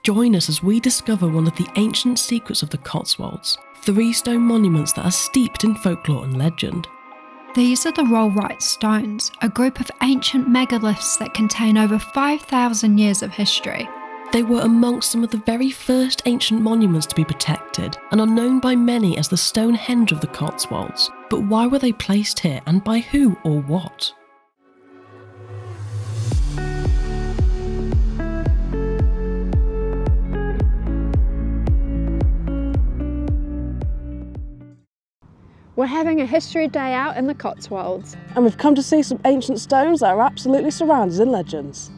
Join us as we discover one of the ancient secrets of the Cotswolds, 3 stone monuments that are steeped in folklore and legend. These are the Rollright stones, a group of ancient megaliths that contain over 5,000 years of history. They were amongst some of the very first ancient monuments to be protected and are known by many as the Stonehenge of the Cotswolds. But why were they placed here and by who or what? We're having a history day out in the Cotswolds. And we've come to see some ancient stones that are absolutely surrounded in legends.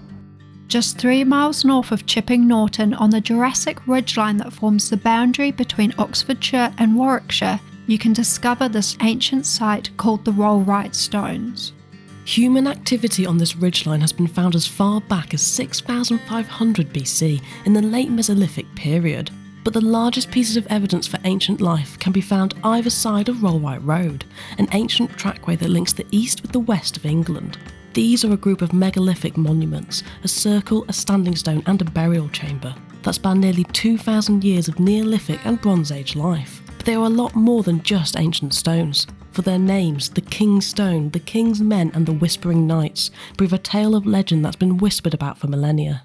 Just 3 miles north of Chipping Norton on the Jurassic ridgeline that forms the boundary between Oxfordshire and Warwickshire, you can discover this ancient site called the Rollright Stones. Human activity on this ridgeline has been found as far back as 6,500 BC in the late Mesolithic period, but the largest pieces of evidence for ancient life can be found either side of Rollright Road, an ancient trackway that links the east with the west of England. These are a group of megalithic monuments, a circle, a standing stone and a burial chamber, that span nearly 2,000 years of Neolithic and Bronze Age life. But they are a lot more than just ancient stones, for their names, the King's Stone, the King's Men and the Whispering Knights, breathe a tale of legend that's been whispered about for millennia.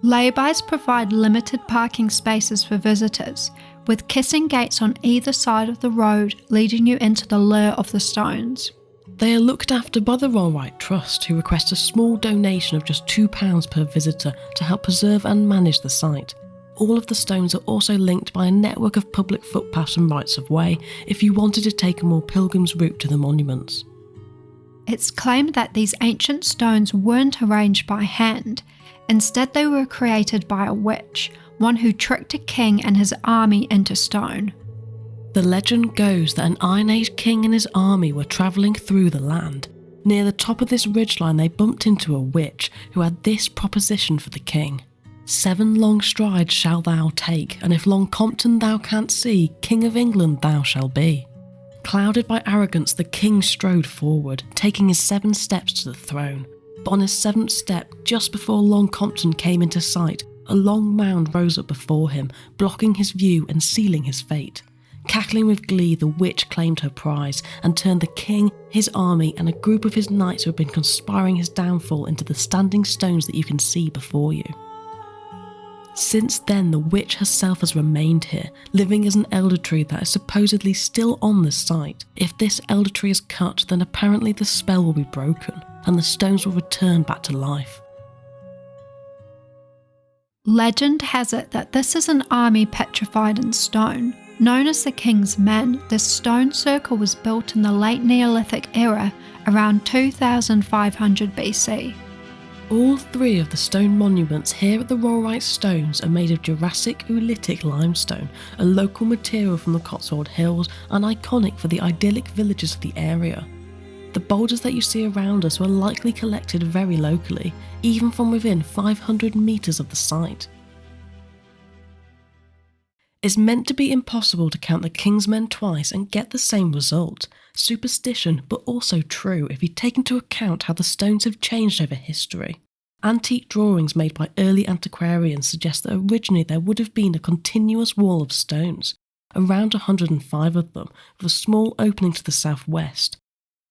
Laybys provide limited parking spaces for visitors, with kissing gates on either side of the road leading you into the lure of the stones. They are looked after by the Rollright Trust, who request a small donation of just £2 per visitor to help preserve and manage the site. All of the stones are also linked by a network of public footpaths and rights of way if you wanted to take a more pilgrim's route to the monuments. It's claimed that these ancient stones weren't arranged by hand. Instead, they were created by a witch, one who tricked a king and his army into stone. The legend goes that an Iron Age king and his army were travelling through the land. Near the top of this ridgeline they bumped into a witch who had this proposition for the king. 7 long strides shall thou take, and if Long Compton thou canst see, King of England thou shalt be. Clouded by arrogance, the king strode forward, taking his 7 steps to the throne. But on his 7th step, just before Long Compton came into sight, a long mound rose up before him, blocking his view and sealing his fate. Cackling with glee, the witch claimed her prize and turned the king, his army and a group of his knights who had been conspiring his downfall into the standing stones that you can see before you. Since then, the witch herself has remained here, living as an elder tree that is supposedly still on the site. If this elder tree is cut, then apparently the spell will be broken and the stones will return back to life. Legend has it that this is an army petrified in stone. Known as the King's Men, this stone circle was built in the late Neolithic era around 2500 BC. All 3 of the stone monuments here at the Rollright Stones are made of Jurassic Oolitic limestone, a local material from the Cotswold Hills and iconic for the idyllic villages of the area. The boulders that you see around us were likely collected very locally, even from within 500 metres of the site. It's meant to be impossible to count the King's Men twice and get the same result. Superstition, but also true if you take into account how the stones have changed over history. Antique drawings made by early antiquarians suggest that originally there would have been a continuous wall of stones, around 105 of them, with a small opening to the southwest.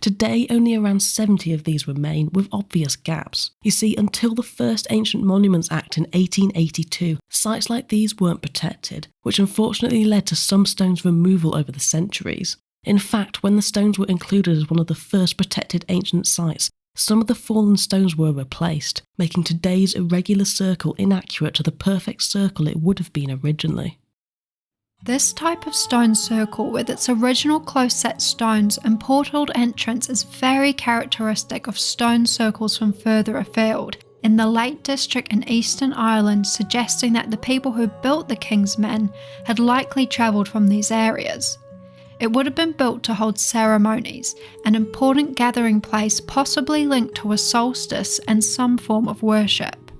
Today, only around 70 of these remain, with obvious gaps. You see, until the first Ancient Monuments Act in 1882, sites like these weren't protected, which unfortunately led to some stones' removal over the centuries. In fact, when the stones were included as one of the first protected ancient sites, some of the fallen stones were replaced, making today's irregular circle inaccurate to the perfect circle it would have been originally. This type of stone circle with its original close-set stones and portaled entrance is very characteristic of stone circles from further afield, in the Lake District in Eastern Ireland, suggesting that the people who built the King's Men had likely travelled from these areas. It would have been built to hold ceremonies, an important gathering place possibly linked to a solstice and some form of worship.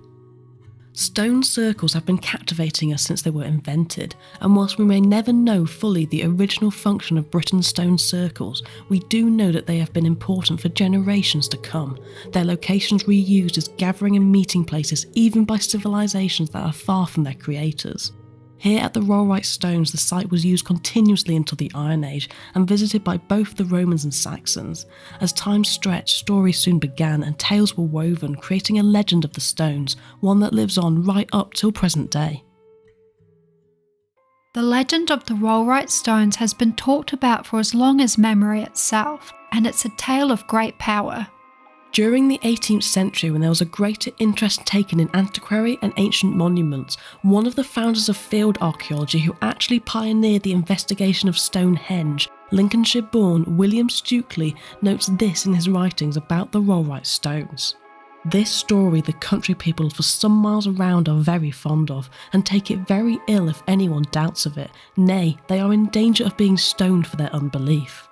Stone circles have been captivating us since they were invented, and whilst we may never know fully the original function of Britain's stone circles, we do know that they have been important for generations to come, their locations reused as gathering and meeting places even by civilisations that are far from their creators. Here at the Rollright Stones, the site was used continuously until the Iron Age and visited by both the Romans and Saxons. As time stretched, stories soon began and tales were woven, creating a legend of the stones, one that lives on right up till present day. The legend of the Rollright Stones has been talked about for as long as memory itself, and it's a tale of great power. During the 18th century, when there was a greater interest taken in antiquary and ancient monuments, one of the founders of field archaeology who actually pioneered the investigation of Stonehenge, Lincolnshire-born William Stukeley, notes this in his writings about the Rollright Stones. This story the country people for some miles around are very fond of, and take it very ill if anyone doubts of it. Nay, they are in danger of being stoned for their unbelief.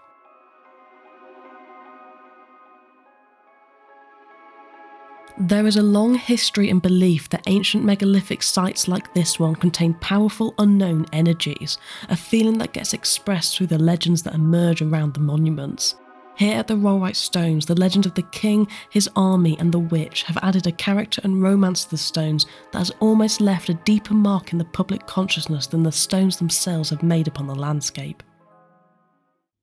There is a long history and belief that ancient megalithic sites like this one contain powerful unknown energies, a feeling that gets expressed through the legends that emerge around the monuments. Here at the Rollright Stones, the legend of the king, his army and the witch have added a character and romance to the stones that has almost left a deeper mark in the public consciousness than the stones themselves have made upon the landscape.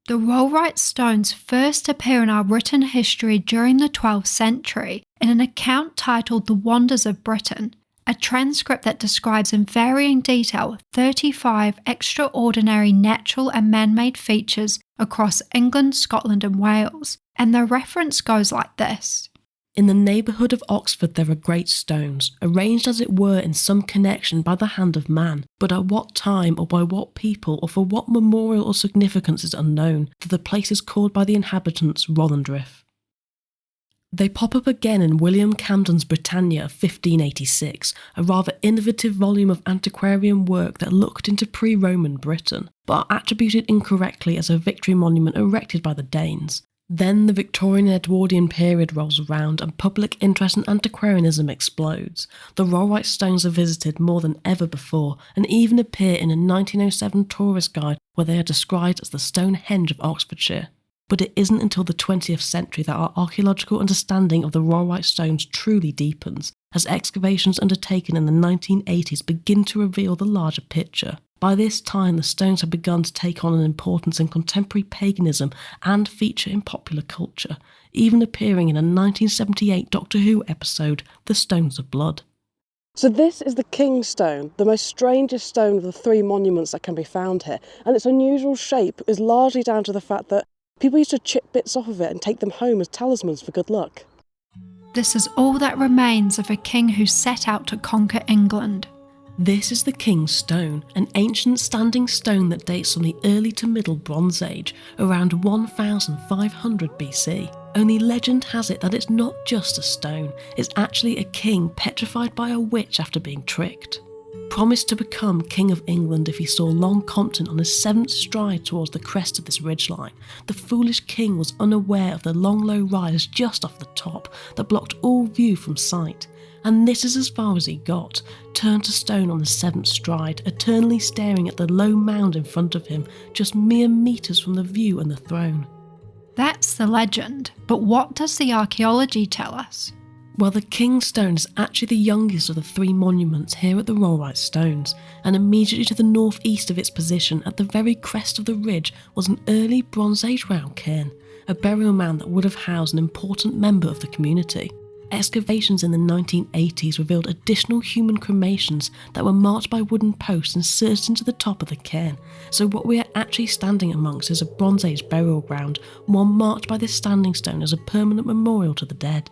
The Rollright Stones first appear in our written history during the 12th century in an account titled The Wonders of Britain, a transcript that describes in varying detail 35 extraordinary natural and man-made features across England, Scotland and Wales, and the reference goes like this. In the neighbourhood of Oxford there are great stones, arranged as it were in some connection by the hand of man, but at what time or by what people or for what memorial or significance is unknown, for the place is called by the inhabitants Rollright. They pop up again in William Camden's Britannia of 1586, a rather innovative volume of antiquarian work that looked into pre-Roman Britain, but are attributed incorrectly as a victory monument erected by the Danes. Then the Victorian Edwardian period rolls around and public interest in antiquarianism explodes. The Rollright Stones are visited more than ever before and even appear in a 1907 tourist guide where they are described as the Stonehenge of Oxfordshire. But it isn't until the 20th century that our archaeological understanding of the Rollright Stones truly deepens, as excavations undertaken in the 1980s begin to reveal the larger picture. By this time, the stones have begun to take on an importance in contemporary paganism and feature in popular culture, even appearing in a 1978 Doctor Who episode, The Stones of Blood. So this is the King's Stone, the most strangest stone of the three monuments that can be found here, and its unusual shape is largely down to the fact that people used to chip bits off of it and take them home as talismans for good luck. This is all that remains of a king who set out to conquer England. This is the King's Stone, an ancient standing stone that dates from the early to middle Bronze Age, around 1500 BC. Only legend has it that it's not just a stone, it's actually a king petrified by a witch after being tricked. Promised to become King of England if he saw Long Compton on his 7th stride towards the crest of this ridgeline, the foolish king was unaware of the long low rise just off the top that blocked all view from sight. And this is as far as he got, turned to stone on the 7th stride, eternally staring at the low mound in front of him, just mere metres from the view and the throne. That's the legend, but what does the archaeology tell us? Well, the King's Stone is actually the youngest of the three monuments here at the Rollright Stones, and immediately to the northeast of its position, at the very crest of the ridge, was an early Bronze Age round cairn, a burial mound that would have housed an important member of the community. Excavations in the 1980s revealed additional human cremations that were marked by wooden posts inserted into the top of the cairn, so what we are actually standing amongst is a Bronze Age burial ground, one marked by this standing stone as a permanent memorial to the dead.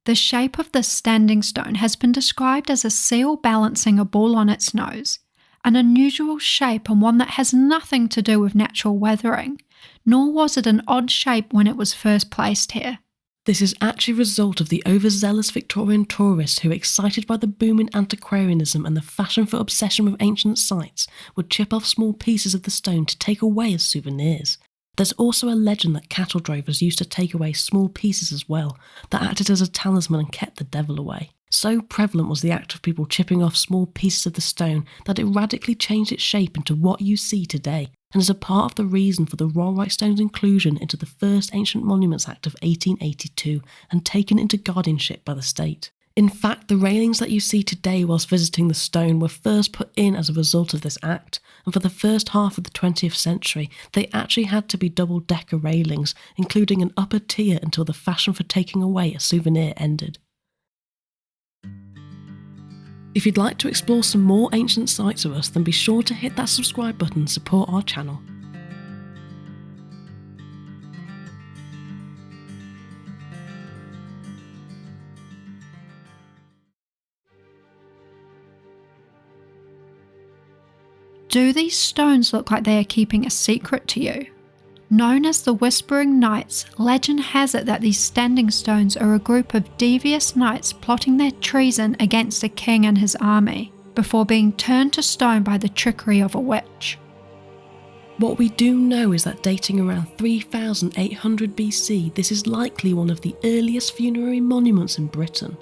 The shape of this standing stone has been described as a seal balancing a ball on its nose, an unusual shape and one that has nothing to do with natural weathering, nor was it an odd shape when it was first placed here. This is actually a result of the overzealous Victorian tourists who, excited by the boom in antiquarianism and the fashion for obsession with ancient sites, would chip off small pieces of the stone to take away as souvenirs. There's also a legend that cattle drovers used to take away small pieces as well, that acted as a talisman and kept the devil away. So prevalent was the act of people chipping off small pieces of the stone that it radically changed its shape into what you see today, and is a part of the reason for the Rollright stone's inclusion into the first Ancient Monuments Act of 1882 and taken into guardianship by the state. In fact, the railings that you see today whilst visiting the stone were first put in as a result of this act, and for the first half of the 20th century, they actually had to be double-decker railings, including an upper tier until the fashion for taking away a souvenir ended. If you'd like to explore some more ancient sites with us, then be sure to hit that subscribe button and support our channel. Do these stones look like they are keeping a secret to you? Known as the Whispering Knights, legend has it that these standing stones are a group of devious knights plotting their treason against a king and his army, before being turned to stone by the trickery of a witch. What we do know is that dating around 3800 BC, this is likely one of the earliest funerary monuments in Britain.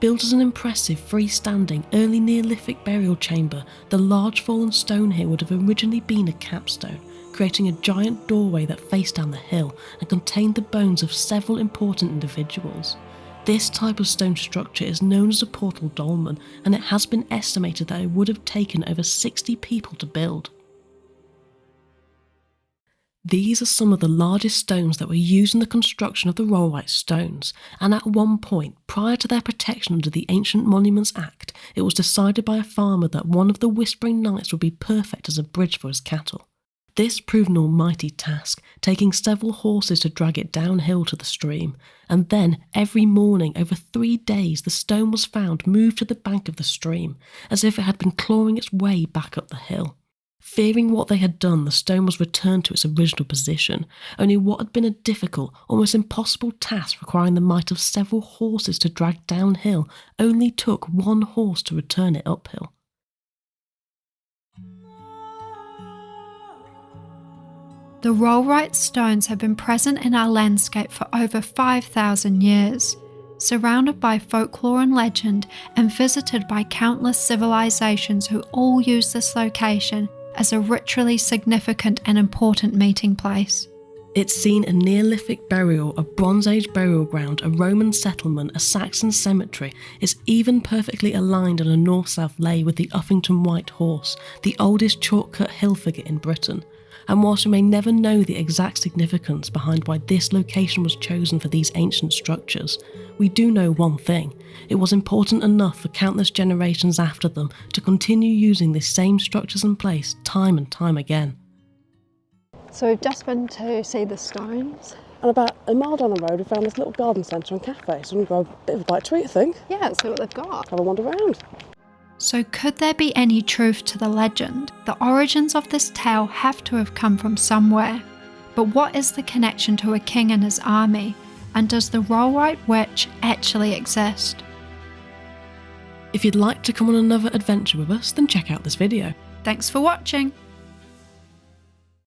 Built as an impressive freestanding early Neolithic burial chamber, the large fallen stone here would have originally been a capstone, creating a giant doorway that faced down the hill and contained the bones of several important individuals. This type of stone structure is known as a portal dolmen, and it has been estimated that it would have taken over 60 people to build. These are some of the largest stones that were used in the construction of the Rollright stones, and at one point, prior to their protection under the Ancient Monuments Act, it was decided by a farmer that one of the Whispering Knights would be perfect as a bridge for his cattle. This proved an almighty task, taking several horses to drag it downhill to the stream, and then, every morning over 3 days, the stone was found moved to the bank of the stream, as if it had been clawing its way back up the hill. Fearing what they had done, the stone was returned to its original position, only what had been a difficult, almost impossible task requiring the might of several horses to drag downhill only took one horse to return it uphill. The Rollright stones have been present in our landscape for over 5,000 years, surrounded by folklore and legend and visited by countless civilizations who all use this location as a ritually significant and important meeting place. It's seen a Neolithic burial, a Bronze Age burial ground, a Roman settlement, a Saxon cemetery. It's even perfectly aligned on a north-south lay with the Uffington White Horse, the oldest chalk-cut hill figure in Britain. And whilst we may never know the exact significance behind why this location was chosen for these ancient structures, we do know one thing: it was important enough for countless generations after them to continue using the same structures in place time and time again. So we've just been to see the stones. And about a mile down the road, we found this little garden centre and cafe, so we're going to go a bit of a bite to eat, I think. Yeah, let's see what they've got. Have a wander around. So could there be any truth to the legend? The origins of this tale have to have come from somewhere. But what is the connection to a king and his army? And does the Rollright witch actually exist? If you'd like to come on another adventure with us, then check out this video. Thanks for watching!